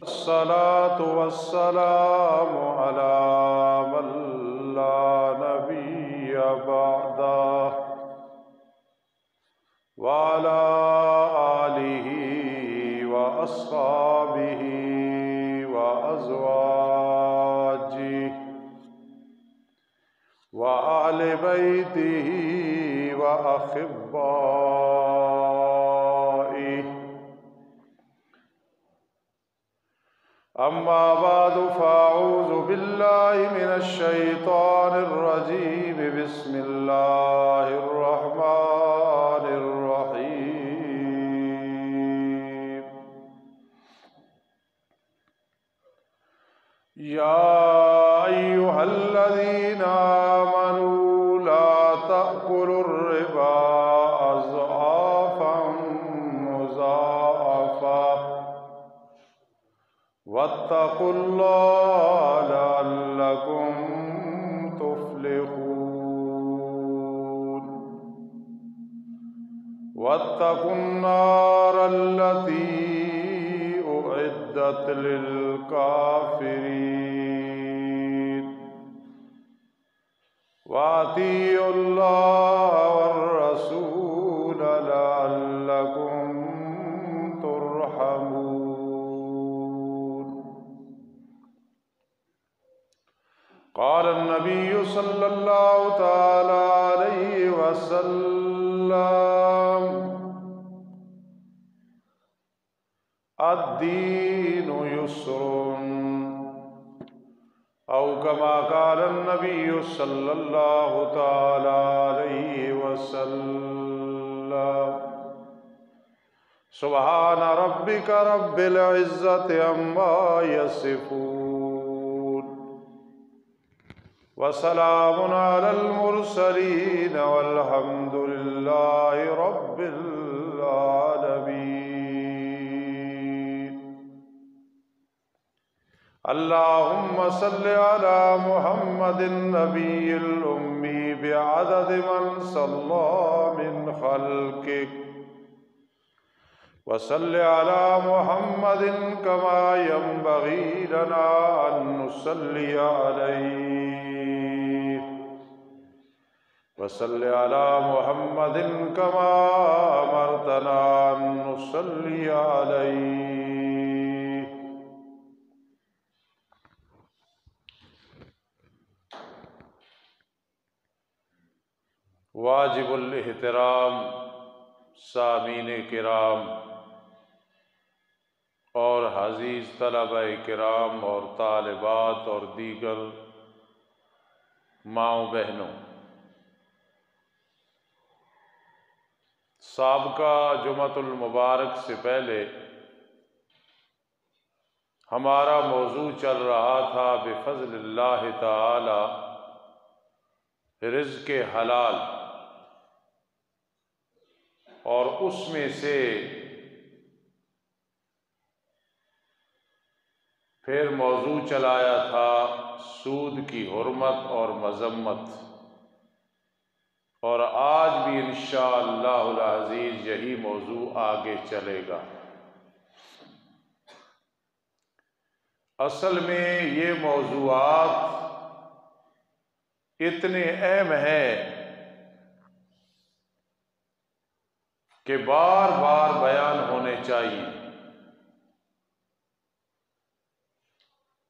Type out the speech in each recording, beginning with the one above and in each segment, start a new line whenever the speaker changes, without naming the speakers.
अस्सलातु वस्सलामु अला मन ला नबिय्य बअदह व अला आलिहि व अस्हाबिहि व अज़वाजिहि व आले बैतिहि व अहिब्बाइहि। अम्मा बादु फ़अऊज़ु बिल्लाहि मिनश शैतानिर रजीम। बिस्मिल्लाहिर रहमानिर रहीम। या अय्युहल्लज़ीना आमनू ला तअकुलुर रिबा अज़आफ़न मुज़ाअफ़ा वत्तक़ुल्लाह लअल्लकुम तुफ़्लिहून। वत्तक़ुन्नार अल्लती उइद्दत लिलकाफ़िरीन। वातियुल्लाह वर्रसूल लअल्लकुम तुरहमून। क़ाल नबिय्यु सल्लल्लाहु तआला अलैहि वसल्लम अद्दीनु युस्रुन औ कमा क़ाल नबिय्यु सल्लल्लाहु तआला अलैहि वसल्लम। सुब्हान रब्बिका रब्बिल इज़्ज़ति अम्मा यसिफून व सलामुन अलल मुरसलीन वल्हम्दुलिल्लाहि रब्बिल आलमीन। अल्लाहुम्मा सल्लि अला मुहम्मदिन नबिय्यिल उम्मी बिअददि मन सल्ला मिन खल्क़िक वसल्लि अला मुहम्मदिन कमा यंबगी लना अन नुसल्ली अलैहि वसल्लि अला मुहम्मदिन कमा अमरतना अन नुसल्ली अलैहि। वाजिबुल एहतराम सामीने किराम और हज़ीज़ तलबा-ए किराम और तालिबात और दीगर माओ बहनों, साबका जुमअतुल मुबारक से पहले हमारा मौजू चल रहा था बिफ़ज़्लिल्लाहि ताला रिज़्क़े हलाल, और उसमें से फिर मौजू चलाया था सूद की हुर्मत और मज़म्मत, और आज भी इंशाअल्लाहुल अज़ीज़ यही मौजू आगे चलेगा। असल में ये मौज़ूआत इतने अहम हैं कि बार बार बयान होने चाहिए,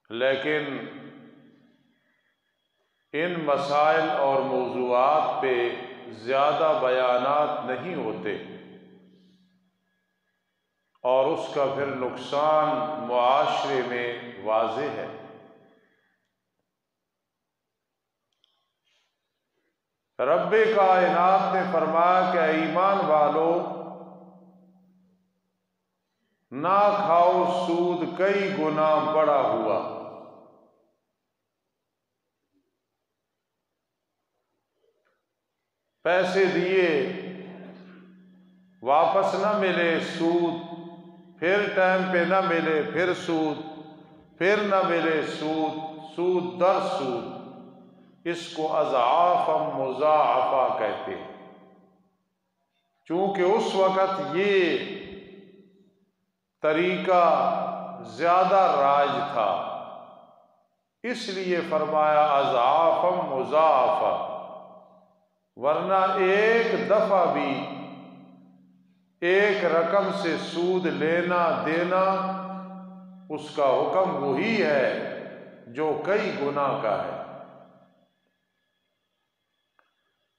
लेकिन इन मसाइल और मौज़ूआत पे ज़्यादा बयानात नहीं होते और उसका फिर नुकसान मुआशरे में वाज़ेह है। रब्बे कायनात ने फरमाया कि ईमान वालो, ना खाओ सूद, कई गुना बड़ा हुआ। पैसे दिए, वापस न मिले सूद, फिर टाइम पे न मिले फिर सूद, फिर न मिले सूद, सूद दर सूद। इसको अज़आफ़म मुज़ाअफ़ा कहते हैं। चूंकि उस वक़्त ये तरीका ज़्यादा राज था, इसलिए फरमाया अज़आफ़म मुज़ाअफ़ा, वरना एक दफ़ा भी एक रकम से सूद लेना देना उसका हुक्म वही है जो कई गुना का है।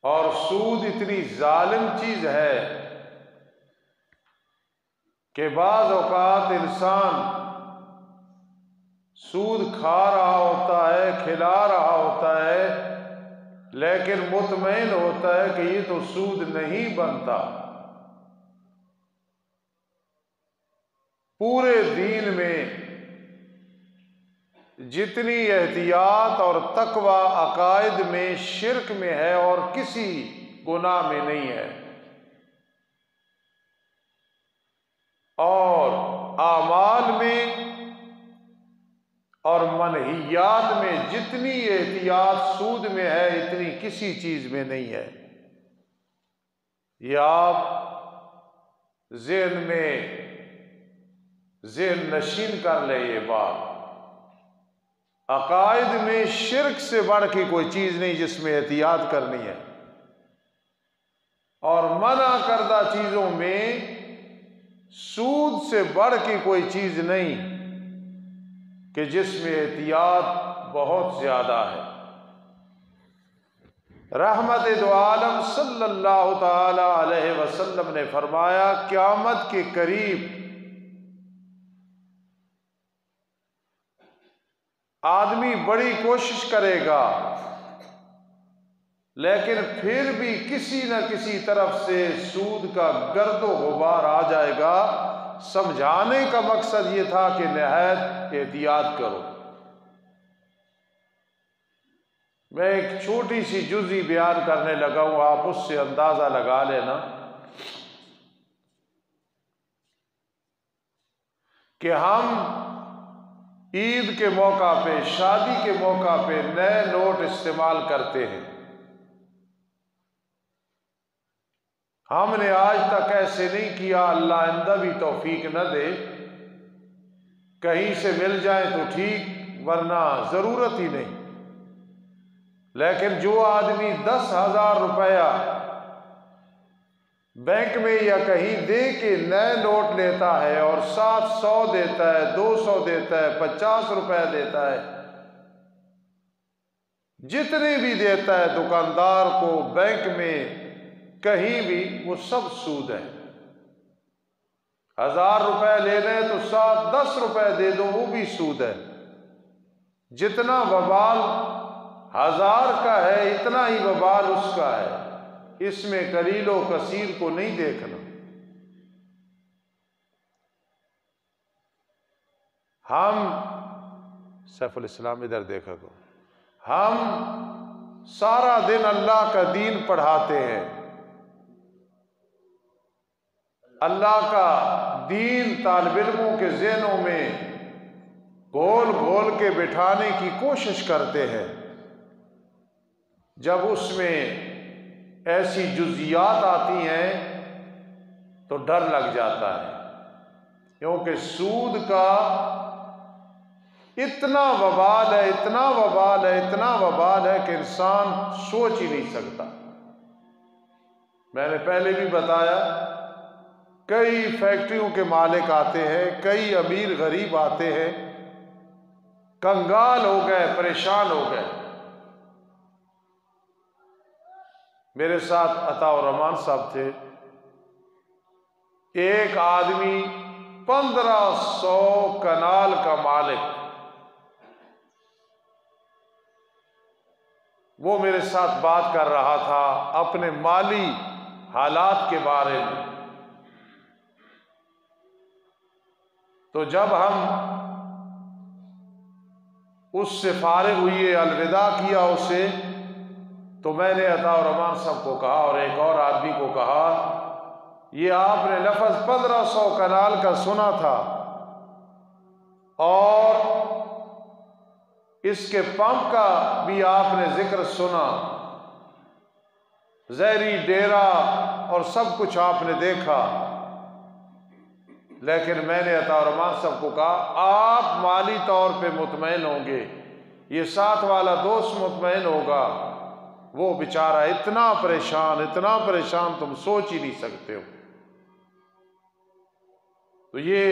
और सूद इतनी जालिम चीज है कि बाज़ औक़ात इंसान सूद खा रहा होता है, खिला रहा होता है, लेकिन मुतमईन होता है कि ये तो सूद नहीं बनता। पूरे दीन में जितनी एहतियात और तकवा अकायद में, शिर्क में है और किसी गुनाह में नहीं है, और आमाल में और मनहियात में जितनी एहतियात सूद में है, इतनी किसी चीज में नहीं है। ये आप ज़हन नशीन कर ले ये बात। अकायद में शिर्क से बढ़ के कोई चीज नहीं जिसमें एहतियात करनी है, और मना करदा चीजों में सूद से बढ़ के कोई चीज नहीं कि जिसमें एहतियात बहुत ज्यादा है। रहमत दो आलम सल्लल्लाहु ताला अलैहि वसल्लम ने फरमाया, क़यामत के करीब आदमी बड़ी कोशिश करेगा, लेकिन फिर भी किसी न किसी तरफ से सूद का गर्दो गुबार आ जाएगा। समझाने का मकसद ये था कि निहायत एहतियात करो। मैं एक छोटी सी जुज़ी बयान करने लगा हूं, आप उससे अंदाजा लगा लेना कि हम ईद के मौका पे, शादी के मौका पे नए नोट इस्तेमाल करते हैं। हमने आज तक ऐसे नहीं किया, अल्लाह आइंदा भी तौफीक न दे। कहीं से मिल जाए तो ठीक, वरना जरूरत ही नहीं। लेकिन जो आदमी 10,000 रुपया बैंक में या कहीं दे के नए नोट लेता है और 700 देता है, 200 देता है, 50 रुपए देता है, जितने भी देता है दुकानदार को, बैंक में, कहीं भी, वो सब सूद है। 1000 रुपए ले रहे तो 7-10 रुपए दे दो, वो भी सूद है। जितना वबाल 1000 का है, इतना ही वबाल उसका है। इसमें कलीलो कसीर को नहीं देखना। हम सैफुल इस्लाम इधर देखा को, हम सारा दिन अल्लाह का दीन पढ़ाते हैं, अल्लाह का दीन तालिब इल्मों के ज़हनों में घोल घोल के बिठाने की कोशिश करते हैं। जब उसमें ऐसी जुज़ियात आती हैं तो डर लग जाता है, क्योंकि सूद का इतना वबाल है, इतना वबाल है, इतना वबाल है कि इंसान सोच ही नहीं सकता। मैंने पहले भी बताया, कई फैक्ट्रियों के मालिक आते हैं, कई अमीर गरीब आते हैं, कंगाल हो गए, परेशान हो गए। मेरे साथ अताउर रहमान साहब थे। एक आदमी 1500 कनाल का मालिक, वो मेरे साथ बात कर रहा था अपने माली हालात के बारे में। तो जब हम उससे फारिग हुए, अलविदा किया उसे, तो मैंने अताउर रहमान साहब को कहा और एक और आदमी को कहा, ये आपने लफ्ज़ 1500 कनाल का सुना था और इसके पंप का भी आपने जिक्र सुना, जहरी डेरा और सब कुछ आपने देखा। लेकिन मैंने अताउर्रहमान साहब को कहा आप माली तौर पे मुतमईन होंगे, ये साथ वाला दोस्त मुतमईन होगा। वो बेचारा इतना परेशान तुम सोच ही नहीं सकते हो। तो ये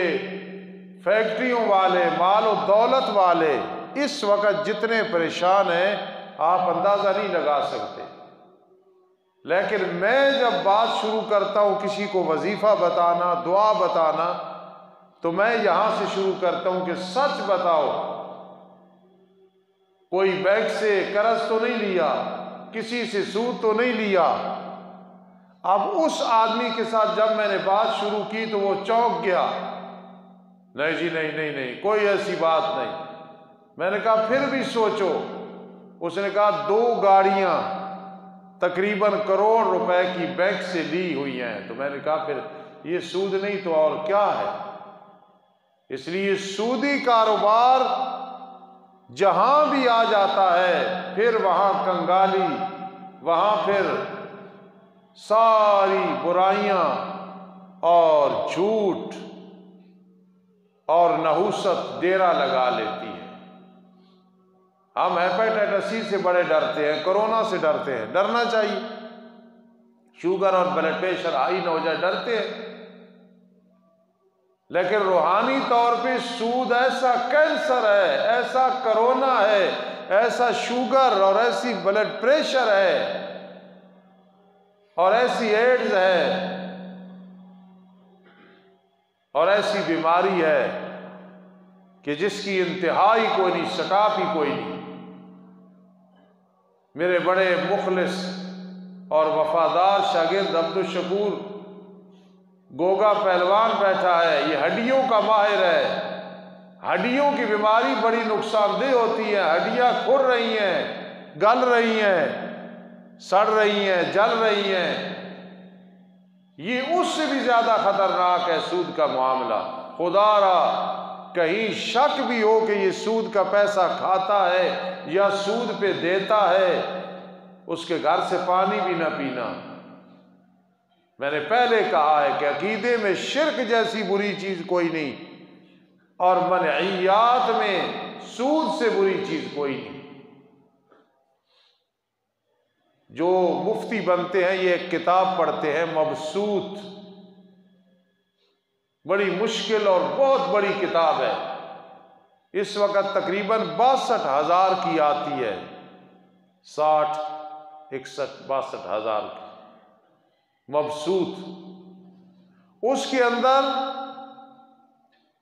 फैक्ट्रियों वाले, माल और दौलत वाले इस वक्त जितने परेशान हैं आप अंदाजा नहीं लगा सकते। लेकिन मैं जब बात शुरू करता हूं किसी को वजीफा बताना, दुआ बताना, तो मैं यहां से शुरू करता हूं कि सच बताओ, कोई बैंक से कर्ज तो नहीं लिया, किसी से सूद तो नहीं लिया। अब उस आदमी के साथ जब मैंने बात शुरू की तो वो चौंक गया, नहीं जी नहीं, कोई ऐसी बात नहीं। मैंने कहा फिर भी सोचो। उसने कहा 2 गाड़ियां तकरीबन करोड़ रुपए की बैंक से ली हुई हैं। तो मैंने कहा फिर ये सूद नहीं तो और क्या है। इसलिए सूदी कारोबार जहां भी आ जाता है फिर वहां कंगाली, वहां फिर सारी बुराइयां और झूठ और नहुसत डेरा लगा लेती है। हम हेपेटाइटिस सी से बड़े डरते हैं, कोरोना से डरते हैं, डरना चाहिए। शुगर और ब्लड प्रेशर हाई न हो जाए, डरते हैं। लेकिन रूहानी तौर पे सूद ऐसा कैंसर है, ऐसा कोरोना है, ऐसा शुगर और ऐसी ब्लड प्रेशर है और ऐसी एड्स है और ऐसी बीमारी है कि जिसकी इंतहाई कोई नहीं, सटाप ही कोई नहीं। मेरे बड़े मुखलिस और वफादार शागिर्द अब्दुल शकूर गोगा पहलवान बैठा है, ये हड्डियों का माहिर है। हड्डियों की बीमारी बड़ी नुकसानदेह होती है। हड्डियां खुर रही हैं, गल रही हैं, सड़ रही हैं, जल रही हैं। ये उससे भी ज्यादा खतरनाक है सूद का मामला। खुदारा कहीं शक भी हो कि ये सूद का पैसा खाता है या सूद पे देता है, उसके घर से पानी भी ना पीना। मैंने पहले कहा है कि अकीदे में शिर्क जैसी बुरी चीज कोई नहीं और मनइयात में सूद से बुरी चीज कोई नहीं। जो मुफ्ती बनते हैं ये एक किताब पढ़ते हैं मबसूत, बड़ी मुश्किल और बहुत बड़ी किताब है। इस वक्त तकरीबन 62,000 की आती है, 60, 61, 62,000 की मबसूत। उसके अंदर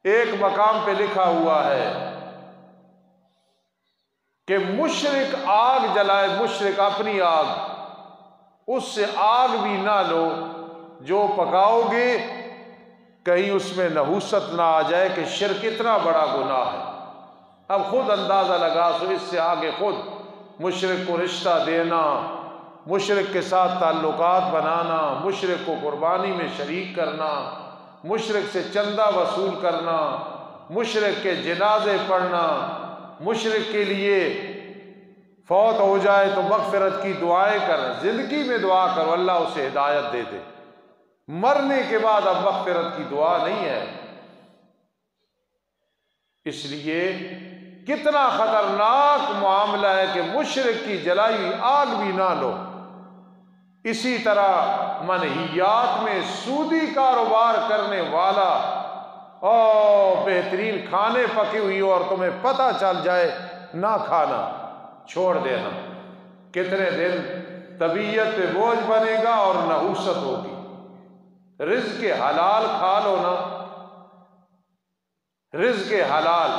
एक मकाम पे लिखा हुआ है कि मुशरिक आग जलाए, मुशरिक अपनी आग, उससे आग भी ना लो जो पकाओगे, कहीं उसमें नहुसत ना आ जाए कि शिर्क इतना बड़ा गुनाह है। अब खुद अंदाजा लगा सो, इससे आगे खुद मुशरिक को रिश्ता देना, मुशरिक के साथ ताल्लुकात बनाना, मुशरिक को कुर्बानी में शरीक करना, मुशरिक से चंदा वसूल करना, मुशरिक के जनाजे पढ़ना, मुशरिक के लिए फौत हो जाए तो मगफिरत की दुआएं कर, जिंदगी में दुआ करो अल्लाह उसे हिदायत दे दे, मरने के बाद अब मगफिरत की दुआ नहीं है। इसलिए कितना खतरनाक मामला है कि मुशरिक की जलाई हुई आग भी ना लो। इसी तरह मनहियात में सूदी कारोबार करने वाला और बेहतरीन खाने पकी हुई हो और तुम्हें पता चल जाए ना खाना, छोड़ देना। कितने दिन तबीयत पे बोझ बनेगा और नहुसत होगी। रिज़्क़ हलाल खा लो ना, रिज़्क़ हलाल,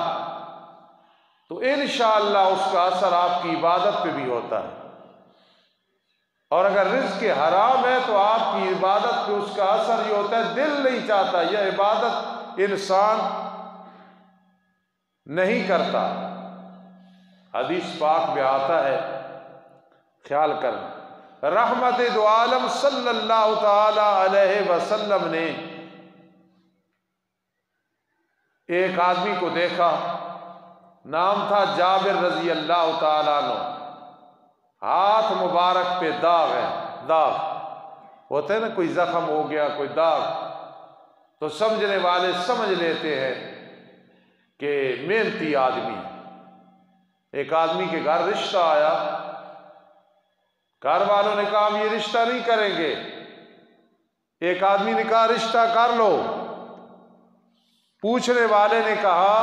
तो इंशाअल्लाह उसका असर आपकी इबादत पे भी होता है। और अगर रिज़्क़ हराम है तो आपकी इबादत पे उसका असर ये होता है, दिल नहीं चाहता, यह इबादत इंसान नहीं करता। हदीस पाक में आता है, ख्याल करना, रहमत दो आलम सल्लल्लाहु ताला अलैहि वसल्लम ने एक आदमी को देखा नाम था जाबिर रजी अल्लाह ताला अन्हु। हाथ मुबारक पे दाग है, दाग होते हैं ना, कोई जख्म हो गया, कोई दाग, तो समझने वाले समझ लेते हैं कि मेहनती आदमी। एक आदमी के घर रिश्ता आया, घर वालों ने कहा हम ये रिश्ता नहीं करेंगे। एक आदमी ने कहा रिश्ता कर लो। पूछने वाले ने कहा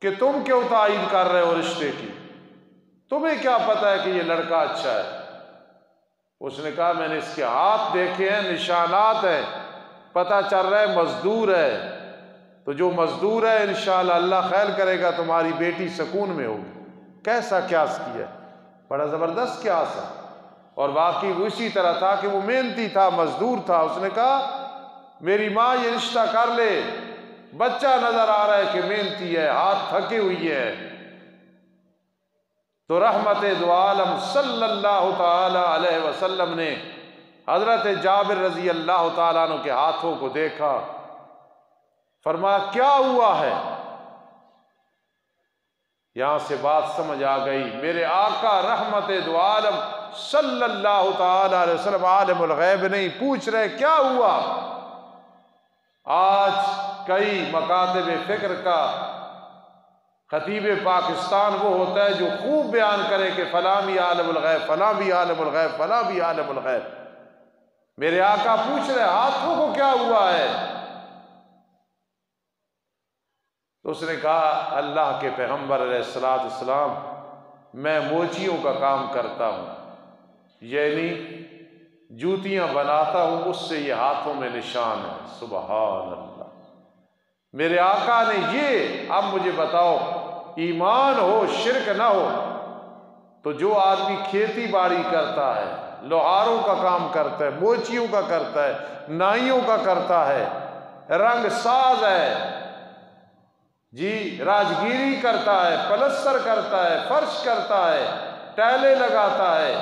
कि तुम क्यों तायीद कर रहे हो रिश्ते की, तुम्हें क्या पता है कि ये लड़का अच्छा है। उसने कहा मैंने इसके हाथ देखे हैं, निशानात हैं, पता चल रहा है मजदूर है। तो जो मजदूर है इंशाअल्लाह अल्लाह खैर करेगा, तुम्हारी बेटी सुकून में होगी। कैसा क्यास किया, बड़ा जबरदस्त क्यास है। और वाकई उसी तरह था कि वो मेहनती था, मजदूर था। उसने कहा मेरी माँ ये रिश्ता कर ले, बच्चा नजर आ रहा है कि मेहनती है, हाथ थके हुई है। तो रहमत दो आलम सल्लल्लाहु ताला अलैहि वसल्लम ने हजरत जाबिर रजी अल्लाह ताला अन्हु के हाथों को देखा, फरमाया क्या हुआ है। यहां से बात समझ आ गई, मेरे आका रहमत दो आलम सल्लल्लाहु ताला अलैहि वसल्लम आलिमुल गैब नहीं, पूछ रहे क्या हुआ। आज कई मकातब फिक्र का खतीब पाकिस्तान वो होता है जो खूब बयान करे कि फलां भी आलिमुल गैब, फलां भी आलिमुल गैब, फलां भी आलिमुल गैब। मेरे आका पूछ रहे हाथों को क्या हुआ है। तो उसने कहा अल्लाह के पैगंबर अलैहिस्सलाम मैं मोचियों का काम करता हूँ, यानी जूतियां बनाता हूँ, उससे ये हाथों में निशान है। सुबहान अल्लाह। मेरे आका ने ये, अब मुझे बताओ ईमान हो शिरक ना हो, तो जो आदमी खेती बाड़ी करता है, लोहारों का काम करता है, मोचियों का करता है, नाइयों का करता है, रंग साज है जी, राजगीरी करता है, पलस्तर करता है, फर्श करता है, टाइलें लगाता है,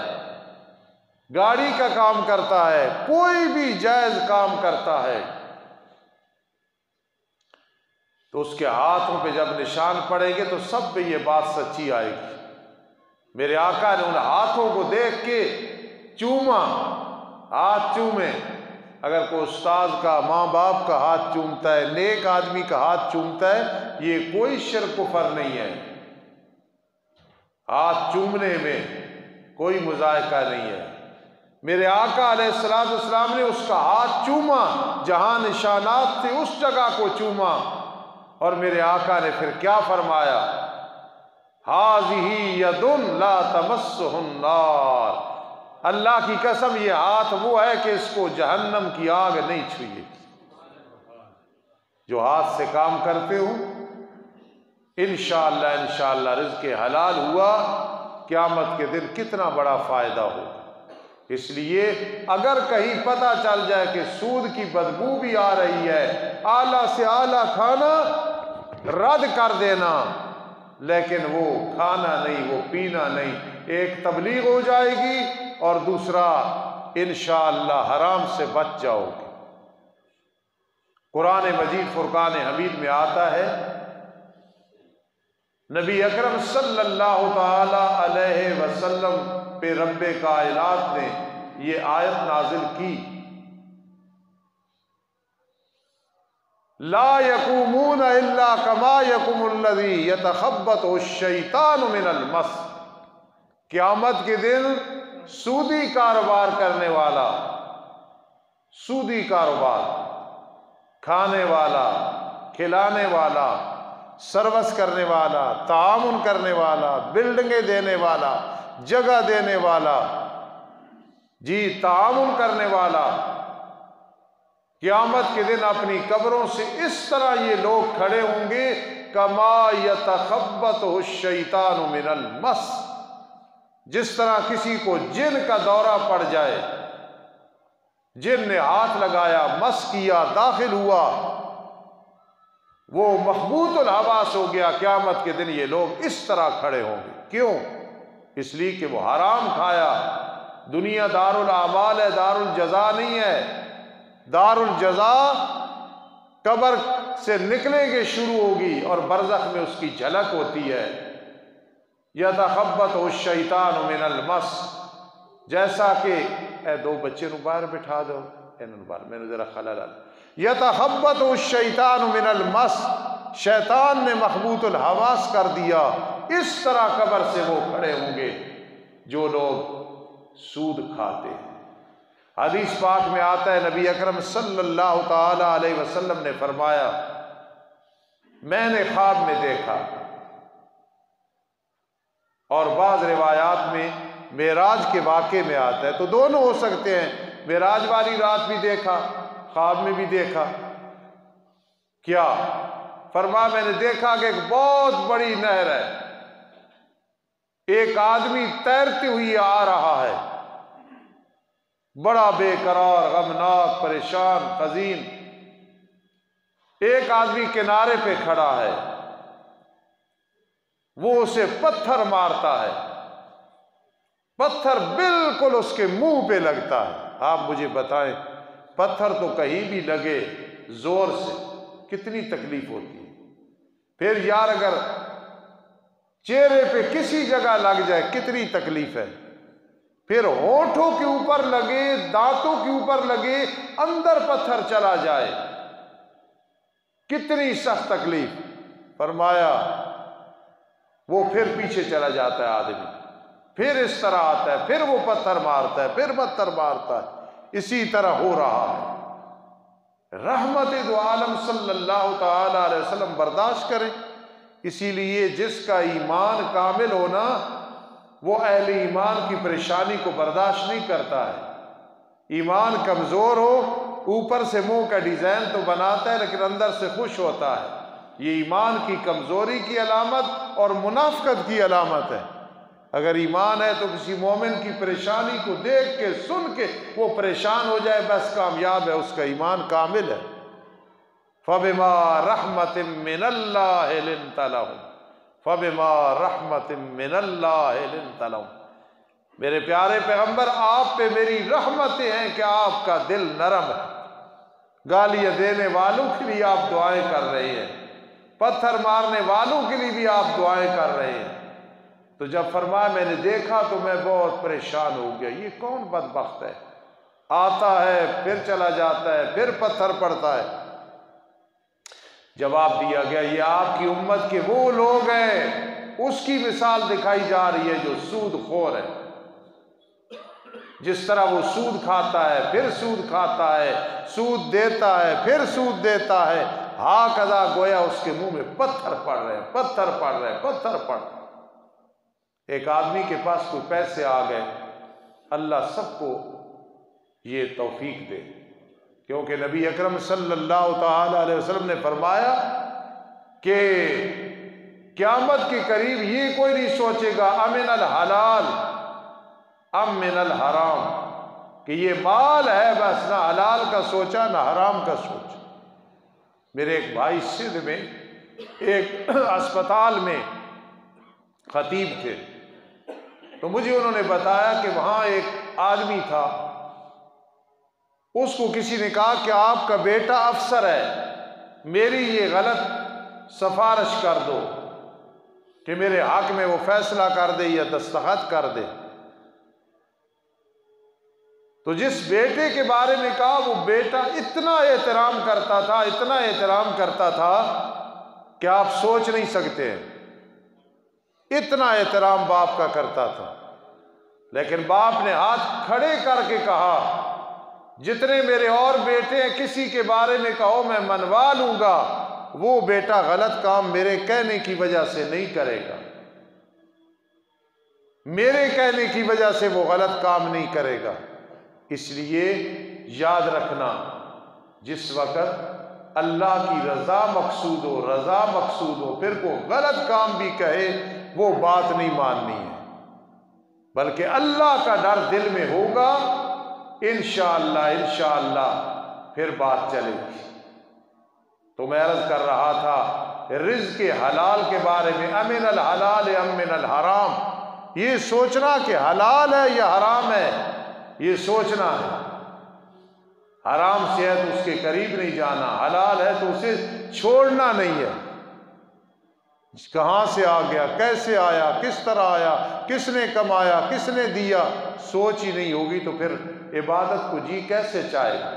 गाड़ी का काम करता है, कोई भी जायज काम करता है, तो उसके हाथों पे जब निशान पड़ेंगे तो सब पे ये बात सच्ची आएगी। मेरे आका ने उन हाथों को देख के चूमा, हाथ चूमे। अगर कोई उस्ताद का, माँ बाप का हाथ चूमता है, नेक आदमी का हाथ चूमता है, ये कोई शिर्क कुफर नहीं है। हाथ चूमने में कोई मुजायका नहीं है। मेरे आका अलैहिस्सलाम ने उसका हाथ चूमा, जहां निशानात थे उस जगह को चूमा। और मेरे आका ने फिर क्या फरमाया, हाज़िही यदुन ला तमस्सुहुन नार, अल्लाह की कसम ये हाथ वो है कि इसको जहन्नम की आग नहीं छुए। जो हाथ से काम करते हो इंशाअल्लाह रिज़्क़ हलाल हुआ, क़यामत के दिन कितना बड़ा फायदा होगा। इसलिए अगर कहीं पता चल जाए कि सूद की बदबू भी आ रही है, आला से आला खाना रद्द कर देना, लेकिन वो खाना नहीं, वो पीना नहीं। एक तबलीग हो जाएगी और दूसरा इंशाअल्लाह हराम से बच जाओगे। कुरान मजीद फुरकान हमीद में आता है, नबी अकरम सल्लल्लाहु ताला अलैहि वसल्लम पे रब्बे कायनात ने ये आयत नाजिल की, ला यकूमून इल्ला कमा यकुमुल्लज़ी यतखब्बतु शैतानु मिनल मस। क़यामत के दिन सूदी कारोबार करने वाला, सूदी कारोबार, खाने वाला, खिलाने वाला, सर्विस करने वाला, तामुन करने वाला, बिल्डिंगें देने वाला, जगह देने वाला, जी तामुन करने वाला, क़यामत के दिन अपनी कब्रों से इस तरह ये लोग खड़े होंगे, कमा यतखब्बतु शैतानु मिनल मस, जिस तरह किसी को जिन का दौरा पड़ जाए, जिन ने हाथ लगाया, मस किया, दाखिल हुआ, वो महबूतुल हवास हो गया। क़यामत के दिन ये लोग इस तरह खड़े होंगे। क्यों? इसलिए कि वो हराम खाया। दुनिया दारुल आमाल है, दारुल जज़ा नहीं है। दारुल जज़ा कब्र से निकलेंगे शुरू होगी और बरज़ख में उसकी झलक होती है। यतखब्बतु शैतानु मिनल मस, जैसा कि ए दो बच्चे नु बाहर बिठा दो, इन्होंने बाहर मैंने जरा खलल। यतखब्बतु शैतानु मिनल मस, शैतान ने मखबूतुल हवास कर दिया। इस तरह कब्र से वो खड़े होंगे जो लोग सूद खाते हैं। हदीस पाक में आता है, नबी अकरम सल्लल्लाहु ताला अलैहि वसल्लम ने फरमाया, मैंने ख्वाब में देखा, और बाज़ रिवायात में मेराज के वाक़े में आता है, तो दोनों हो सकते हैं। मेराज वाली रात भी देखा, ख्वाब में भी देखा। क्या फरमा, मैंने देखा कि एक बहुत बड़ी नहर है, एक आदमी तैरते हुए आ रहा है, बड़ा बेकरार, गमनाक, परेशान, खजीन। एक आदमी किनारे पे खड़ा है, वो उसे पत्थर मारता है, पत्थर बिल्कुल उसके मुंह पे लगता है। आप मुझे बताएं, पत्थर तो कहीं भी लगे जोर से कितनी तकलीफ होती है। फिर यार अगर चेहरे पे किसी जगह लग जाए कितनी तकलीफ है। फिर होठों के ऊपर लगे, दांतों के ऊपर लगे, अंदर पत्थर चला जाए, कितनी सख्त तकलीफ। फरमाया वो फिर पीछे चला जाता है आदमी, फिर इस तरह आता है, फिर वो पत्थर मारता है, फिर पत्थर मारता है। इसी तरह हो रहा है। रहमत दो आलम सल्लल्लाहु ताला अलैहि वसल्लम बर्दाश्त करें। इसीलिए जिसका ईमान कामिल होना, वो अहले ईमान की परेशानी को बर्दाश्त नहीं करता है। ईमान कमज़ोर हो, ऊपर से मुंह का डिज़ाइन तो बनाता है लेकिन अंदर से खुश होता है। ये ईमान की कमज़ोरी की अलामत और मुनाफ़िक़त की अलामत है। अगर ईमान है तो किसी मोमिन की परेशानी को देख के, सुन के वो परेशान हो जाए, बस कामयाब है, उसका ईमान कामिल है। फ़बिमा रहमतिम मिनल्लाहि लिन्ता लहुम, फ़बिमा रहमतिम मिनल्लाहि लिन्ता लहुम। मेरे प्यारे पैगंबर, आप पे मेरी रहमतें हैं कि आपका दिल नरम है। गालियां देने वालों के लिए आप दुआएं कर रहे हैं, पत्थर मारने वालों के लिए भी आप दुआएं कर रहे हैं। तो जब फरमाया मैंने देखा तो मैं बहुत परेशान हो गया, ये कौन बदबख्त है, आता है फिर चला जाता है, फिर पत्थर पड़ता है। जवाब दिया गया, ये आपकी उम्मत के वो लोग हैं, उसकी मिसाल दिखाई जा रही है जो सूद खोर है। जिस तरह वो सूद खाता है, फिर सूद खाता है, सूद देता है, फिर सूद देता है, हा कदा गोया उसके मुंह में पत्थर पड़ रहे हैं, पत्थर पड़ रहे हैं, पत्थर पड़। एक आदमी के पास कोई पैसे आ गए, अल्लाह सबको ये तौफीक दे, क्योंकि नबी अकरम सल्लल्लाहु ताला अलैहि वसल्लम ने फरमाया कि क़यामत के करीब ये कोई नहीं सोचेगा अमिनल हलाल अम मिनल हराम, कि ये माल है, बस ना हलाल का सोचा ना हराम का सोचा। मेरे एक भाई सिंध में एक अस्पताल में खतीब थे, तो मुझे उन्होंने बताया कि वहाँ एक आदमी था, उसको किसी ने कहा कि आपका बेटा अफसर है, मेरी ये गलत सिफारिश कर दो कि मेरे हक में वो फैसला कर दे या दस्तखत कर दे। तो जिस बेटे के बारे में कहा, वो बेटा इतना एहतराम करता था, इतना एहतराम करता था कि आप सोच नहीं सकते, इतना एहतराम बाप का करता था। लेकिन बाप ने हाथ खड़े करके कहा, जितने मेरे और बेटे हैं किसी के बारे में कहो मैं मनवा लूंगा, वो बेटा गलत काम मेरे कहने की वजह से नहीं करेगा, मेरे कहने की वजह से वो गलत काम नहीं करेगा। इसलिए याद रखना, जिस वक़्त अल्लाह की रज़ा मकसूद हो, रज़ा मकसूद हो, फिर को गलत काम भी कहे, वो बात नहीं माननी है, बल्कि अल्लाह का डर दिल में होगा, इंशाअल्लाह इंशाअल्लाह फिर बात चलेगी। तो मैं अर्ज़ कर रहा था रिज़्क़ के हलाल के बारे में, अमिनल हलाल अम मिनल हराम, ये सोचना कि हलाल है या हराम है, ये सोचना है। हराम से है तो उसके करीब नहीं जाना, हलाल है तो उसे छोड़ना नहीं है। कहाँ से आ गया, कैसे आया, किस तरह आया, किसने कमाया, किसने दिया, सोच ही नहीं होगी तो फिर इबादत को जी कैसे चाहेगा।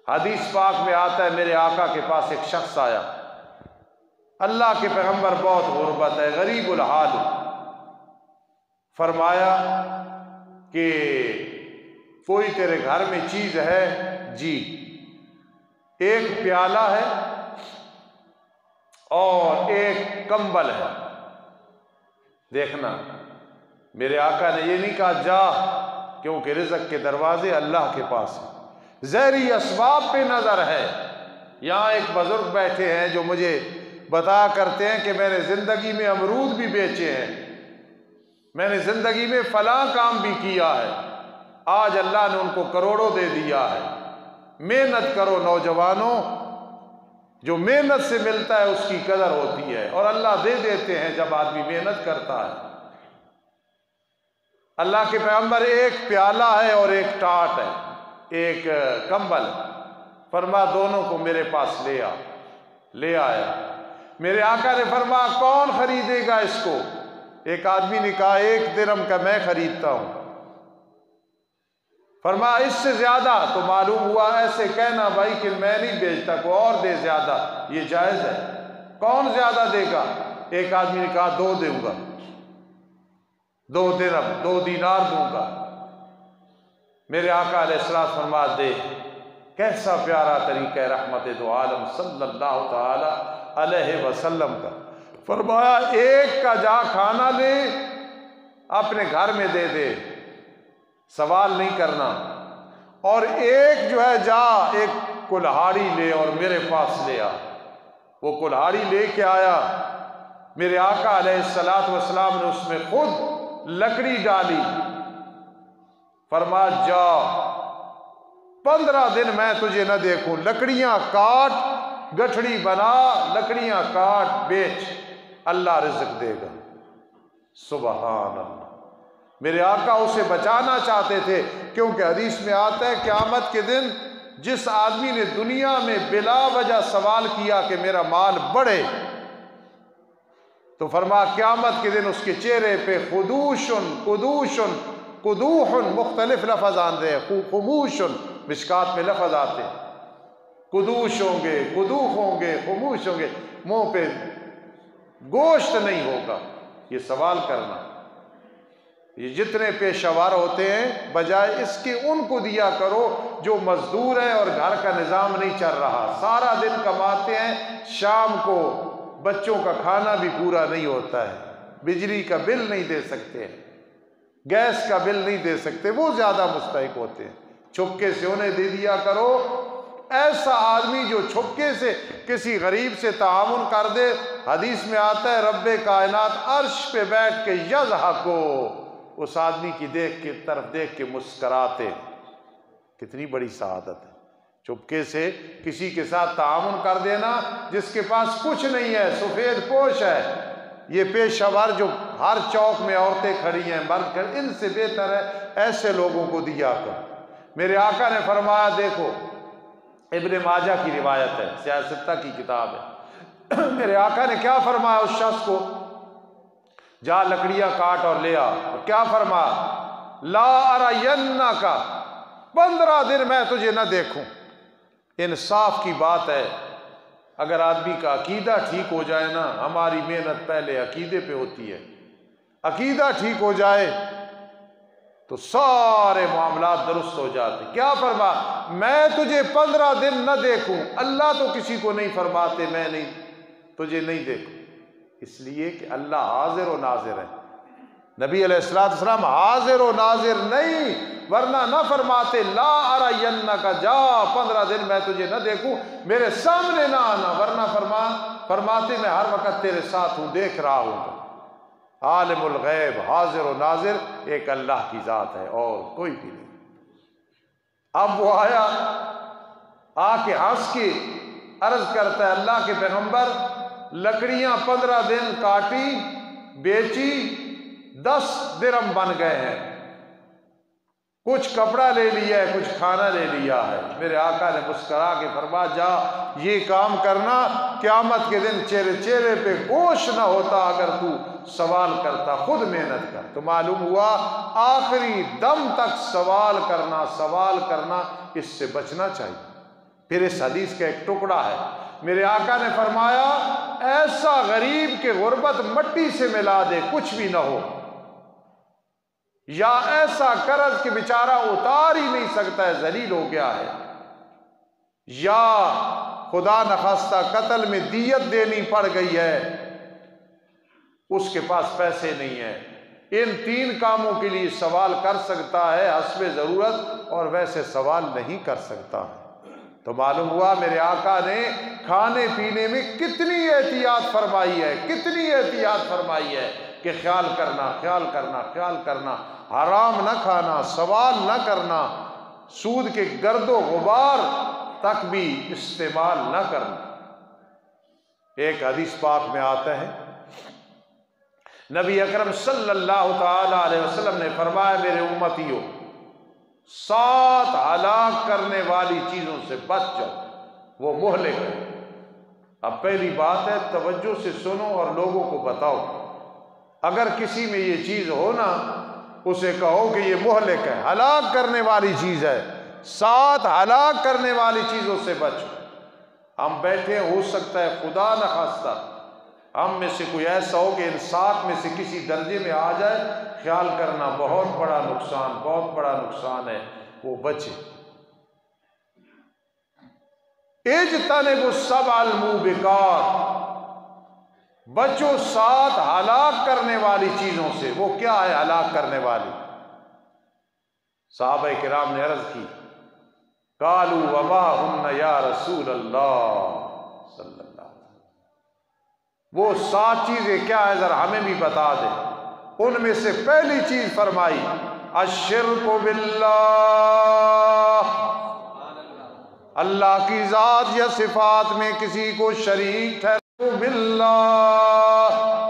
हदीस पाक में आता है, मेरे आका के पास एक शख्स आया, अल्लाह के पैगंबर बहुत गुर्बत है, गरीबुल हाल। फरमाया कि कोई तेरे घर में चीज है? जी, एक प्याला है और एक कंबल है। देखना, मेरे आका ने ये नहीं कहा जा, क्योंकि रिज़्क़ के दरवाजे अल्लाह के पास है, ज़हरी असबाब पे नजर है। यहाँ एक बुजुर्ग बैठे हैं जो मुझे बताया करते हैं कि मैंने जिंदगी में अमरूद भी बेचे हैं, मैंने जिंदगी में फलां काम भी किया है, आज अल्लाह ने उनको करोड़ों दे दिया है। मेहनत करो नौजवानों, जो मेहनत से मिलता है उसकी कदर होती है, और अल्लाह दे देते हैं जब आदमी मेहनत करता है। अल्लाह के पैगंबर, एक प्याला है और एक टाट है, एक कंबल। फरमा दोनों को मेरे पास ले आ। ले आया। मेरे आका ने फरमा कौन खरीदेगा इसको? एक आदमी ने कहा 1 दिरहम का मैं खरीदता हूं। फरमा इससे ज्यादा? तो मालूम हुआ ऐसे कहना भाई कि मैं नहीं बेचता, को और दे ज्यादा, ये जायज है। कौन ज्यादा देगा? एक आदमी ने कहा 2 दूंगा, 2 दिरहम, 2 दीनार दूंगा। मेरे आका अलैहिस्सलाम फरमा दे। कैसा प्यारा तरीका है रहमत दो आलम सल्लल्लाहु ताला अलैहि वसल्लम का। फरमाया एक का जा खाना ले, अपने घर में दे दे, सवाल नहीं करना, और एक जो है जा एक कुल्हाड़ी ले और मेरे पास ले आ। वो कुल्हाड़ी ले के आया। मेरे आका अलैहिस्सलातु वस्सलाम ने उसमें खुद लकड़ी डाली। फरमा जा 15 दिन मैं तुझे न देखूं, लकड़ियां काट, गठड़ी बना, लकड़ियां काट, बेच, अल्लाह रिज़्क़ देगा। सुबहान अल्लाह। मेरे आका उसे बचाना चाहते थे, क्योंकि हदीस में आता है क़यामत के दिन जिस आदमी ने दुनिया में बिला वजह सवाल किया कि मेरा माल बढ़े, तो फरमा क़यामत के दिन उसके चेहरे पे खुदूशुन कुदूशुन कुदूहुन मुख्तलिफ लफ्ज़ आते हैं। खुमूशुन मिशकात में लफ्ज़ आते हैं, कुदूश होंगे, कुदूख होंगे, खुमूश होंगे, मुंह पे गोश्त नहीं होगा। ये सवाल करना, ये जितने पेशावर होते हैं बजाय इसके उनको दिया करो जो मजदूर है और घर का निज़ाम नहीं चल रहा, सारा दिन कमाते हैं, शाम को बच्चों का खाना भी पूरा नहीं होता है, बिजली का बिल नहीं दे सकते, गैस का बिल नहीं दे सकते, वो ज़्यादा मुस्तहिक होते हैं। छुपके से उन्हें दे दिया करो। ऐसा आदमी जो छुपके से किसी गरीब से ताउन कर दे, हदीस में आता है रब्बे कायनात अर्श पे बैठ के यज़हको, उस आदमी की तरफ देख के मुस्कराते। कितनी बड़ी सआदत है। चुपके से किसी के साथ ताउन कर देना, जिसके पास कुछ नहीं है, सफ़ेद पोश है। ये पेशावर जो हर चौक में औरतें खड़ी हैं, मर्द खड़े, इनसे बेहतर है ऐसे लोगों को दिया कर। मेरे आका ने फरमाया, देखो इब्ने माजा की रिवायत है, सियासत्ता की किताब है। मेरे आका ने क्या फरमाया उस शख्स को, जा लकड़ियां काट और ले आ। और क्या फरमाया, ला अरयन्ना का, 15 दिन मैं तुझे न देखूं। इंसाफ की बात है। अगर आदमी का अकीदा ठीक हो जाए ना, हमारी मेहनत पहले अकीदे पे होती है, अकीदा ठीक हो जाए तो सारे मामला दुरुस्त हो जाते। क्या फरमा, मैं तुझे 15 दिन न देखूं। अल्लाह तो किसी को नहीं फरमाते मैं नहीं तुझे नहीं देखूं, इसलिए कि अल्लाह हाजिर व नाजिर है। नबी अलैहिस्सलाम हाजिर व नाजिर नहीं, वरना न फरमाते ला अरयन्ना का, जा 15 दिन मैं तुझे न देखूं, मेरे सामने ना आना, वरना फरमाते मैं हर वक्त तेरे साथ हूं, देख रहा हूं। आलिमुल गैब हाजिर व नाजिर एक अल्लाह की जात है और कोई भी नहीं। अब वो आया, आके हंस के अर्ज करता है, अल्लाह के पैगंबर, लकड़ियां 15 दिन काटी, बेची, 10 दिरहम बन गए हैं, कुछ कपड़ा ले लिया है, कुछ खाना ले लिया है। मेरे आका ने मुस्करा के फरमा, जा ये काम करना, क़यामत के दिन चेहरे पे गोश ना होता अगर तू सवाल करता, खुद मेहनत कर। तो मालूम हुआ आखिरी दम तक सवाल करना इससे बचना चाहिए। फिर इस हदीस का एक टुकड़ा है, मेरे आका ने फरमाया, ऐसा गरीब के गुर्बत मट्टी से मिला दे, कुछ भी ना हो, या ऐसा कर्ज कि बेचारा उतार ही नहीं सकता है, जलील हो गया है, या खुदा नखास्ता कत्ल में दियत देनी पड़ गई है, उसके पास पैसे नहीं है। इन 3 कामों के लिए सवाल कर सकता है हस्बे ज़रूरत, और वैसे सवाल नहीं कर सकता। तो मालूम हुआ मेरे आका ने खाने पीने में कितनी एहतियात फरमाई है कि ख्याल करना, हराम न खाना, सवाल न करना, सूद के गर्दो गुबार तक भी इस्तेमाल न करना। एक हदीस पाक में आता है, नबी अकरम सल्लल्लाहु ताला अलैहि वसल्लम ने फरमाया, मेरे उम्मतियों 7 हलाक करने वाली चीजों से बच जाओ, वो मोहलिक है। अब पहली बात है, तवज्जो से सुनो और लोगों को बताओ। अगर किसी में ये चीज हो ना, उसे कहो कि ये मोहलिक है, हलाक करने वाली चीज है, 7 हलाक करने वाली चीजों से बचो। हम बैठे, हो सकता है खुदा न खास्ता हम में से कोई ऐसा हो कि इन 7 में से किसी दर्जे में आ जाए, ख्याल करना बहुत बड़ा नुकसान है, वो बचे। इज्तनिबु सबअल मूबिकात, बचो 7 हलाक करने वाली चीजों से। वो क्या है हलाक करने वाली? सहाबा किराम ने अर्ज की, कालू वमा हुन्ना या रसूल अल्लाह सल्लल्लाहु, वो 7 चीजें क्या है, जरा हमें भी बता दे। उनमें से पहली चीज फरमाई, अश्शिर्कु बिल्लाह, अल्लाह की जात या सिफात में किसी को शरीक ठहराना, बिल्लाह,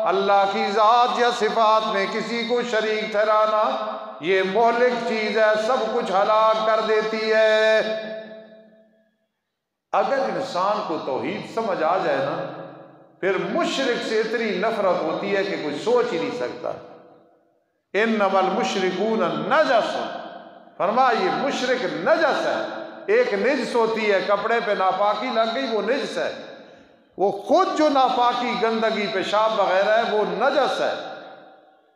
अल्लाह की जात या सिफात में किसी को शरीक ठहराना, ये मोहलिक चीज है, सब कुछ हलाक कर देती है। अगर इंसान को तौहीद समझ आ जाए ना, फिर मुशरिक से इतनी नफरत होती है कि कोई सोच ही नहीं सकता। इन्नमल मुशरिकून नजस, फरमाइए मुशरिक नजस है। एक निजस होती है, कपड़े पे नापाकी लग गई, वो निजस है। वो खुद जो नापाकी, गंदगी, पेशाब वगैरह है, वो नजस है।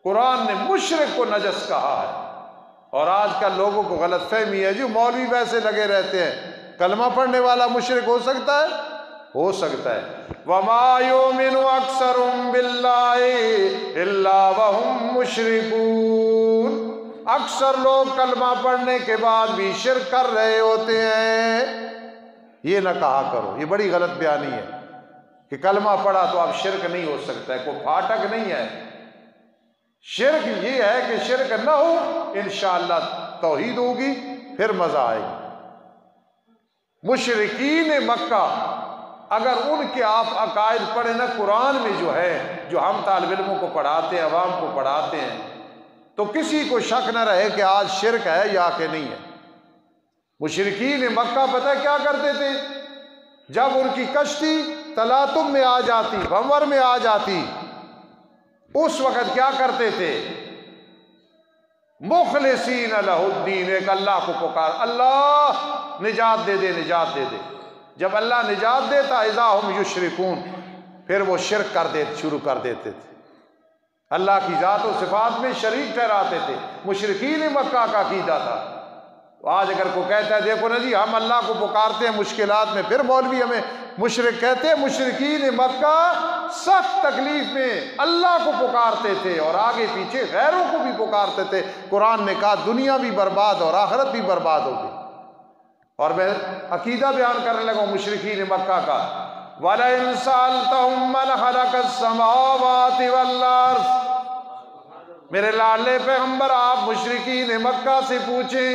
कुरान ने मुशरिक को नजस कहा है। और आजकल लोगों को गलतफहमी है, जो मौलवी वैसे लगे रहते हैं, कलमा पढ़ने वाला मुशरिक हो सकता है, हो सकता है। वमा युमिनु अक्सरुम बिल्लाहि इल्ला वहुम मुशरिकून, अक्सर लोग कलमा पढ़ने के बाद भी शिर्क कर रहे होते हैं। ये ना कहा करो, ये बड़ी गलत बयानी है कि कलमा पढ़ा तो अब शिर्क नहीं हो सकता है, कोई फाटक नहीं है। शिर्क ये है कि शिर्क ना हो, इंशाअल्लाह तौहीद होगी, फिर मजा आएगा। मुशरिकीन मक्का, अगर उनके आप अकायद पढ़े ना कुरान में, जो है, जो हम तालिब इल्मों को पढ़ाते हैं, अवाम को पढ़ाते हैं, तो किसी को शक न रहे कि आज शिर्क है या कि नहीं है। मुशरिकीन मक्का पता है क्या करते थे? जब उनकी कश्ती तलातुम में आ जाती, भंवर में आ जाती, उस वक्त क्या करते थे? मुखलिसीन लहुद्दीन, एक अल्लाह को पुकार, अल्लाह निजात दे दे, निजात दे दे। जब अल्लाह निजात देता, इज़ा हुम युशरिकून, फिर वो शिर्क शुरू कर देते थे, अल्लाह की जात और सिफात में शरीक ठहराते थे। मुशरिकीन मक्का का अकीदा था। आज अगर कोई कहता है, देखो ना जी, हम अल्लाह को पुकारते हैं मुश्किलात में, फिर मौलवी हमें मुशरिक कहते हैं। मुशरिकीन मक्का सख्त तकलीफ में अल्लाह को पुकारते थे और आगे पीछे गैरों को भी पुकारते थे। कुरान ने कहा दुनिया भी बर्बाद और आखिरत भी बर्बाद होगी। और मैं अकीदा बयान करने लगा मुशरिकीन मक्का का, वला इन सअल्तहुम मन खलक़स समावाति वल अर्ज़, मेरे लाडले पैगंबर आप मुशरिकीन मक्का से पूछें,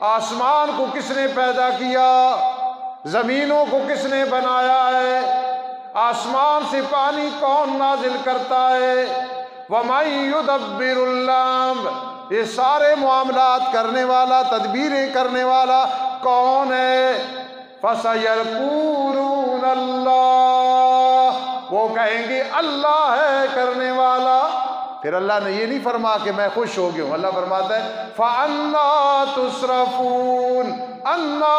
आसमान को किसने पैदा किया, जमीनों को किसने बनाया है, आसमान से पानी कौन नाजिल करता है, वमन युदब्बिरुल अम्र, ये सारे मामलात करने वाला, तदबीरें करने वाला कौन है? फसयक़ूलून अल्लाह, वो कहेंगे अल्लाह है करने वाला। फिर अल्लाह ने ये नहीं फरमा कि मैं खुश हो गया हूँ, अल्लाह फरमाता है फ़अन्ना तुसरफून अन्ना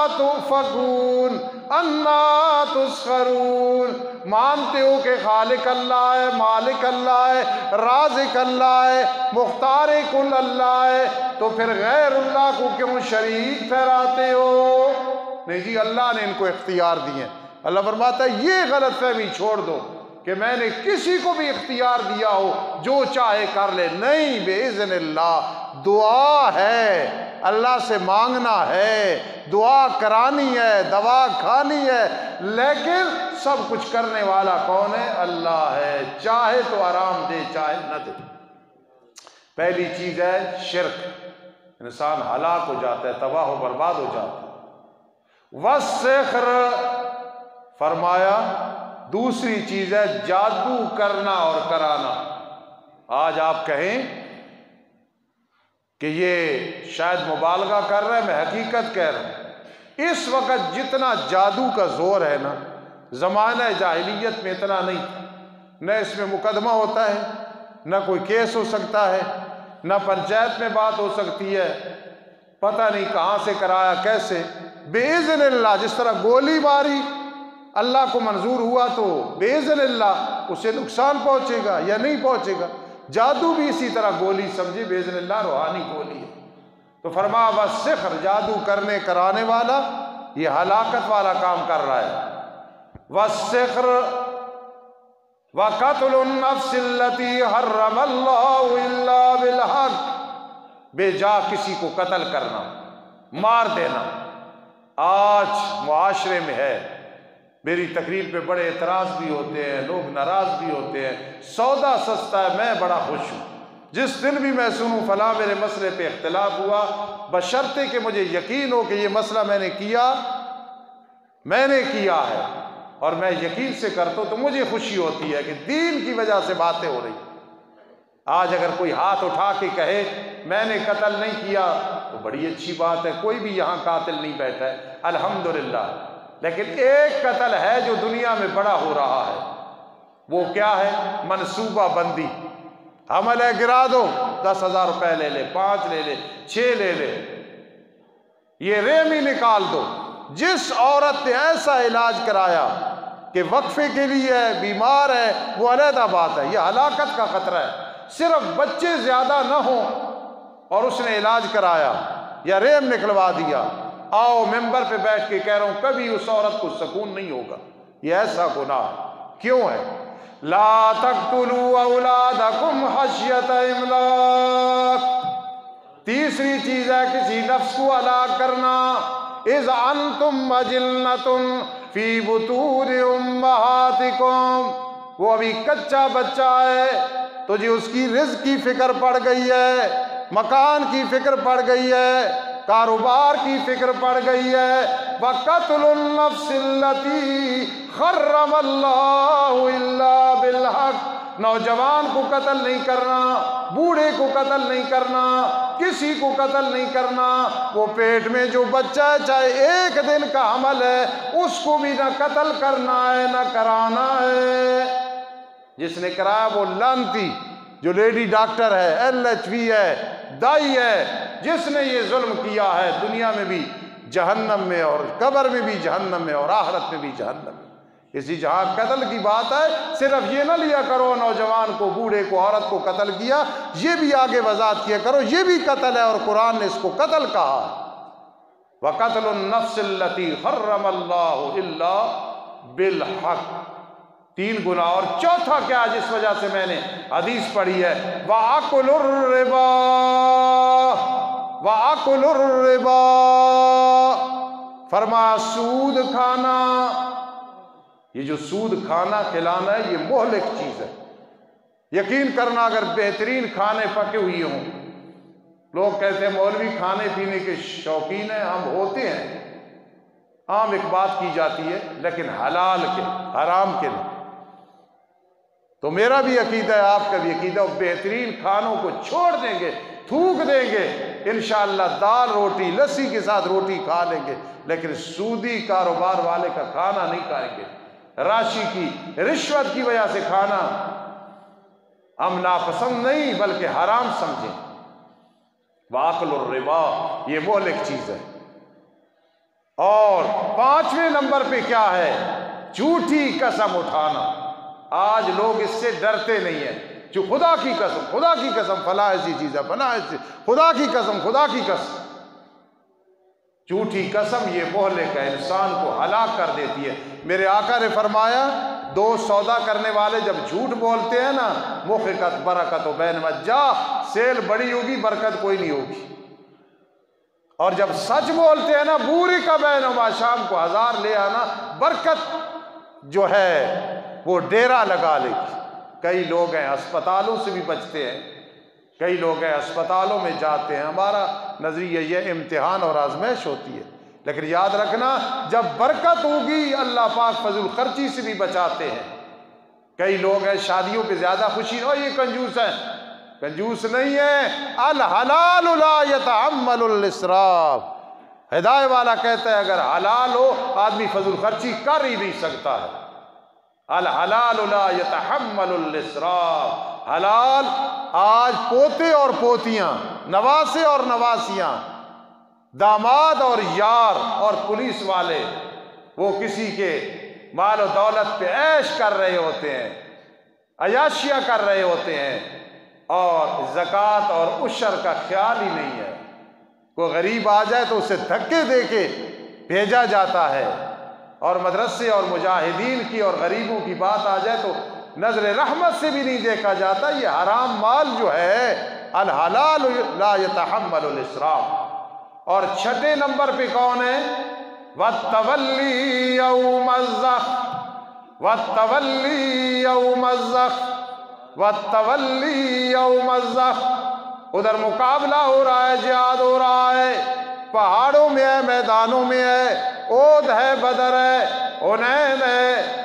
तुफ़कून अन्ना तुस्खरून। मानते हो कि खालिक अल्लाह है, मालिक अल्लाह है, राज़िक अल्लाह है, मुख्तार कुल अल्लाह है, तो फिर गैरुल्लाह को क्यों शरीक ठहराते हो? नहीं जी, अल्लाह ने इनको इख्तियार दिए। अल्लाह फरमाता है ये गलत फहमी छोड़ दो कि मैंने किसी को भी इख्तियार दिया हो जो चाहे कर ले। नहीं, बेइज़्निल्लाह दुआ है, अल्लाह से मांगना है, दुआ करानी है, दवा खानी है, लेकिन सब कुछ करने वाला कौन है? अल्लाह है। चाहे तो आराम दे, चाहे न दे। पहली चीज है शिर्क, इंसान हलाक हो जाता है, तबाह हो बर्बाद हो जाता है। वस्सिhr फरमाया दूसरी चीज है जादू करना और कराना। आज आप कहें कि ये शायद मुबालगा कर रहे हैं, मैं हकीकत कह रहा हूं। इस वक्त जितना जादू का जोर है ना, जमाना जाहिलियत में इतना नहीं था। न इसमें मुकदमा होता है, न कोई केस हो सकता है, न पंचायत में बात हो सकती है, पता नहीं कहां से कराया कैसे। बेइज़्निल्लाह जिस तरह गोली मारी अल्लाह को मंजूर हुआ तो बेइज़्निल्लाह उसे नुकसान पहुंचेगा या नहीं पहुंचेगा। जादू भी इसी तरह गोली समझी, बेइज़्निल्लाह रूहानी गोली है। तो फरमा वस्सिhr जादू करने कराने वाला ये हलाकत वाला काम कर रहा है। वस्सिhr व क़त्लुन नफ्सिल्लती हर्रमल्लाहु इल्ला बिलहक़, बेजा किसी को कत्ल करना, मार देना। आज मुआशरे में है, मेरी तकरीर पे बड़े एतराज़ भी होते हैं, लोग नाराज़ भी होते हैं। सौदा सस्ता है, मैं बड़ा खुश हूँ जिस दिन भी मैं सुनूं फला मेरे मसले पे इख्तिलाफ हुआ, बशर्ते कि मुझे यकीन हो कि ये मसला मैंने किया है और मैं यकीन से करता हूँ, तो मुझे खुशी होती है कि दीन की वजह से बातें हो रही। आज अगर कोई हाथ उठा के कहे मैंने कत्ल नहीं किया तो बड़ी अच्छी बात है, कोई भी यहाँ कातिल नहीं बैठा है, अल्हम्दुलिल्लाह। लेकिन एक कत्ल है जो दुनिया में बड़ा हो रहा है, वो क्या है? मनसूबा बंदी। अमल है गिरा दो, 10,000 रुपए ले ले, 5 ले ले, 6 ले ले, ये रेमी निकाल दो। जिस औरत ने ऐसा इलाज कराया कि वक्फे के लिए है, बीमार है, वो अलहदा बात है, यह हलाकत का खतरा है। सिर्फ बच्चे ज्यादा न हो और उसने इलाज कराया या रेम निकलवा दिया, आओ मेंबर पे बैठ के कह रहा हूं कभी उस औरत को सुकून नहीं होगा। यह ऐसा गुनाह क्यों है? ला तक़्तुलू औलादकुम खश्यत इमलाक। तीसरी चीज है किसी नफ्स को हलाक करना। इज़ अंतुम मजिल्नतुन फी बुतून उम्महातिकुम, वो अभी कच्चा बच्चा है, तुझे उसकी रिज़्क़ की फिक्र पड़ गई है, मकान की फिक्र पड़ गई है, कारोबार की फिक्र पड़ गई है। व क़त्लुन नफ्सिल्लती हर्रमल्लाहु इल्ला बिलहक़, नौजवान को कत्ल नहीं करना, बूढ़े को कत्ल नहीं करना, किसी को कत्ल नहीं करना। वो पेट में जो बच्चा है चाहे एक दिन का अमल है, उसको भी ना कत्ल करना है ना कराना है। जिसने कराया वो लानती, जो लेडी डॉक्टर है, LHV है, दाई है, जिसने ये जुल्म किया है, दुनिया में भी जहन्नम में और कब्र में भी जहन्नम में और आखिरत में भी जहन्नम में। इसी जहां कत्ल की बात है, सिर्फ ये ना लिया करो नौजवान को, बूढ़े को, औरत को कत्ल किया, ये भी आगे वजात किया करो, ये भी कत्ल है और कुरान ने इसको कत्ल कहा। व क़त्लुन नफ्सिल्लती हर्रमल्लाहु इल्ला बिलहक़, 3 गुना। और चौथा क्या, जिस वजह से मैंने हदीस पढ़ी है, वअकुलुर रिबा, वअकुलुर रिबा, फरमाया सूद खाना। ये जो सूद खाना खिलाना है, ये मोहलिक चीज है। यकीन करना, अगर बेहतरीन खाने पके हुए हों, लोग कहते हैं मौलवी खाने पीने के शौकीन हैं, हम होते हैं, आम एक बात की जाती है, लेकिन हलाल के, हराम के नहीं। तो मेरा भी अकीदा है, आपका भी अकीदा, बेहतरीन खानों को छोड़ देंगे, थूक देंगे, इंशाअल्लाह दाल रोटी लस्सी के साथ रोटी खा लेंगे, लेकिन सूदी कारोबार वाले का खाना नहीं खाएंगे। राशि की रिश्वत की वजह से खाना हम नापसंद नहीं बल्कि हराम समझें। वाकुलुर रिबा, ये मोहलिक चीज है। और 5वें नंबर पे क्या है? झूठी कसम उठाना। आज लोग इससे डरते नहीं है। जो खुदा की कसम फला ऐसी चीज है, फला ऐसी, खुदा की कसम। झूठी कसम ये मोहलिक है, इंसान को हलाक कर देती है। मेरे आका ने फरमाया, दो सौदा करने वाले जब झूठ बोलते हैं ना, मुफ़िकत बरकत बैन मज्जा, सेल बड़ी होगी बरकत कोई नहीं होगी। और जब सच बोलते हैं ना, बूरी का बैनुमा, शाम को 1000 ले आना, बरकत जो है वो डेरा लगा लेगी। कई लोग हैं अस्पतालों से भी बचते हैं, कई लोग हैं अस्पतालों में जाते हैं। हमारा नजरिया ये इम्तिहान और आजमाइश होती है, लेकिन याद रखना जब बरकत होगी अल्लाह पाक फजूल खर्ची से भी बचाते हैं। कई लोग हैं शादियों पे ज्यादा खुशी, और ये कंजूस है, कंजूस नहीं है। अल हलाल ला यतअम्मलुल इसराफ। हिदायत वाला कहता है अगर हलाल हो आदमी फजूल खर्ची कर ही नहीं सकता है। अल हलाल ला यतहम्मलुल इसराफ। हलाल आज पोते और पोतियां, नवासे और नवासियां, दामाद और यार और पुलिस वाले, वो किसी के माल और दौलत पे ऐश कर रहे होते हैं, अयाशियां कर रहे होते हैं, और ज़कात और उशर का ख्याल ही नहीं है। कोई गरीब आ जाए तो उसे धक्के दे के भेजा जाता है, और मदरसे और मुजाहिदीन की और गरीबों की बात आ जाए तो नजर रहमत से भी नहीं देखा जाता। ये हराम माल जो है, अल हलाल ला यतहम्मलुल इसराफ। और 6ठे नंबर पे कौन है? वत्तवल्ली यौमज़ ज़फ़, वत्तवल्ली यौमज़ ज़फ़, वत्तवल्ली यौमज़ ज़फ़। उधर मुकाबला हो रहा है, जिहाद हो रहा है, पहाड़ों में है, मैदानों में है, ओद है, बदर है, हुनैन है,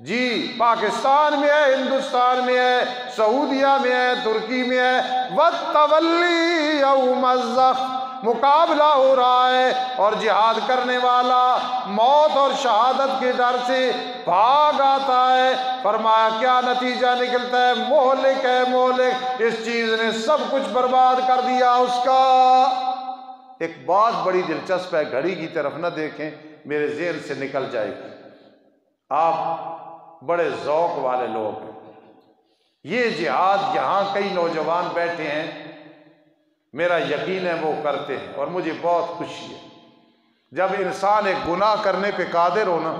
जी पाकिस्तान में है, हिंदुस्तान में है, सऊदिया में है, तुर्की में है। वत्तवल्ली यौमज़ ज़फ़, मुकाबला हो रहा है, और जिहाद करने वाला मौत और शहादत के डर से भाग आता है। फरमाया क्या नतीजा निकलता है? मोहलिक है, मोहलिक। इस चीज ने सब कुछ बर्बाद कर दिया उसका। एक बात बड़ी दिलचस्प है, घड़ी की तरफ न देखें, मेरे ज़हन से निकल जाएगी। आप बड़े ज़ौक़ वाले लोग हैं। ये जिहाद यहाँ कई नौजवान बैठे हैं, मेरा यकीन है वो करते हैं, और मुझे बहुत खुशी है। जब इंसान एक गुनाह करने पे कादिर हो ना,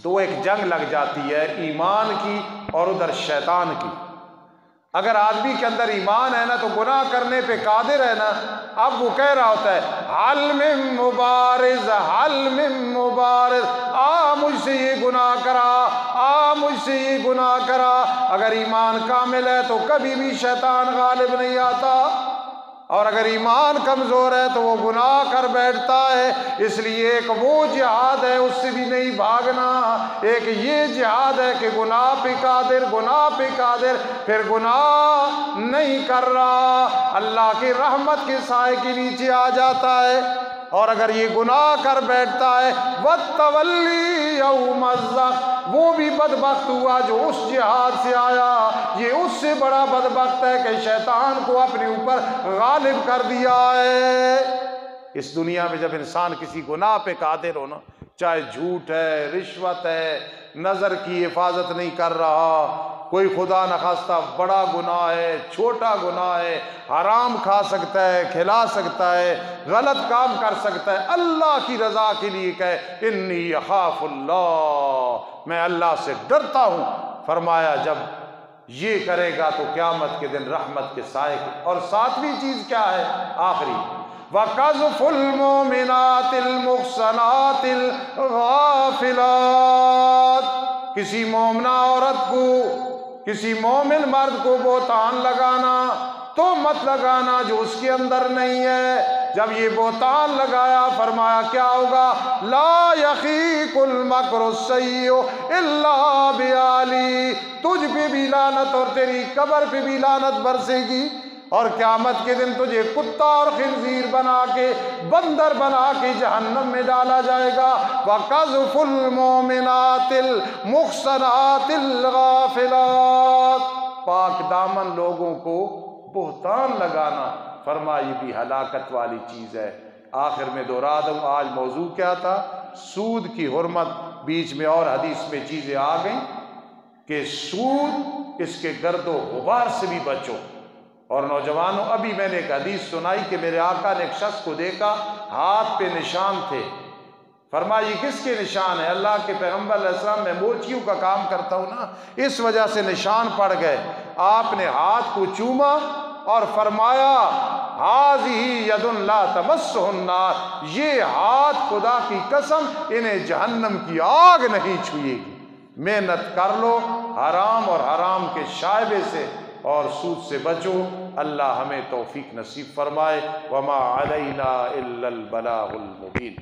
तो वो एक जंग लग जाती है ईमान की और उधर शैतान की। अगर आदमी के अंदर ईमान है ना, तो गुनाह करने पे कादिर है ना, अब वो कह रहा होता है हल मिन मुबारिज, हल मिन मुबारिज, आ मुझसे ये गुनाह करा, आ मुझसे ये गुनाह करा। अगर ईमान कामिल है तो कभी भी शैतान गालिब नहीं आता, और अगर ईमान कमजोर है तो वो गुनाह कर बैठता है। इसलिए एक वो जिहाद है, उससे भी नहीं भागना। एक ये जिहाद है कि गुनाह पे कादिर, गुनाह पे कादिर, फिर गुनाह नहीं कर रहा, अल्लाह की रहमत के साए के नीचे आ जाता है। और अगर ये गुनाह कर बैठता है, वत्तवल्ली यौमज़ ज़फ़, वो भी बदबख्त हुआ जो उस जिहाद से आया। ये उससे बड़ा बदबख्त है कि शैतान को अपने ऊपर गालिब कर दिया है। इस दुनिया में जब इंसान किसी गुनाह पे कादिर हो ना, चाहे झूठ है, रिश्वत है, नज़र की हिफाजत नहीं कर रहा, कोई खुदा न खास्ता बड़ा गुनाह है, छोटा गुनाह है, हराम खा सकता है, खिला सकता है, गलत काम कर सकता है, अल्लाह की रज़ा के लिए कहे इन्नी यख़ाफ़ुल्लाह, मैं अल्लाह से डरता हूँ। फरमाया जब ये करेगा तो क़यामत के दिन रहमत के साए की। और 7वीं चीज़ क्या है? आखिरी, वक़ज़्फ़ुल मुमिनातिल मुहसनातिल गाफ़िलात। किसी मोमिना औरत को, किसी मोमिन मर्द को बोतान लगाना तो मत लगाना जो उसके अंदर नहीं है। जब ये बोतान लगाया, फरमाया क्या होगा? ला यखीकुल मकरुस्सय्यु इल्ला बिआली, तुझ पे भी लानत और तेरी कब्र पे भी लानत बरसेगी। और क़यामत के दिन तुझे कुत्ता और खिंजीर बना के, बंदर बना के जहन्नम में डाला जाएगा। वक़ज़फ़ुल मोमिनातिल मुहसनातिल गाफिलात, पाक दामन लोगों को बुहतान लगाना, फरमाई भी हलाकत वाली चीज़ है। आखिर में दोहरा दूँ, आज मौजू क्या था? सूद की हुर्मत। बीच में और हदीस में चीज़ें आ गई कि सूद, इसके गर्दो गुबार से भी बचो। और नौजवानों, अभी मैंने एक हदीस सुनाई कि मेरे आका ने एक शख्स को देखा, हाथ पे निशान थे। फरमाया किसके निशान है? अल्लाह के पैगम्बर अलैहिस्सलाम, मैं मोचियों का काम करता हूँ ना, इस वजह से निशान पड़ गए। आपने हाथ को चूमा और फरमाया हाज़िही यदुन ला तमस्सुहुन नार, ये हाथ खुदा की कसम इन्हें जहन्नम की आग नहीं छुएगी। मेहनत कर लो हराम और हराम के शायबे से, और सूद से बचो। अल्लाह हमें तौफीक नसीब फरमाए। वमा अलैना इल्लल बलागुल मुबीन।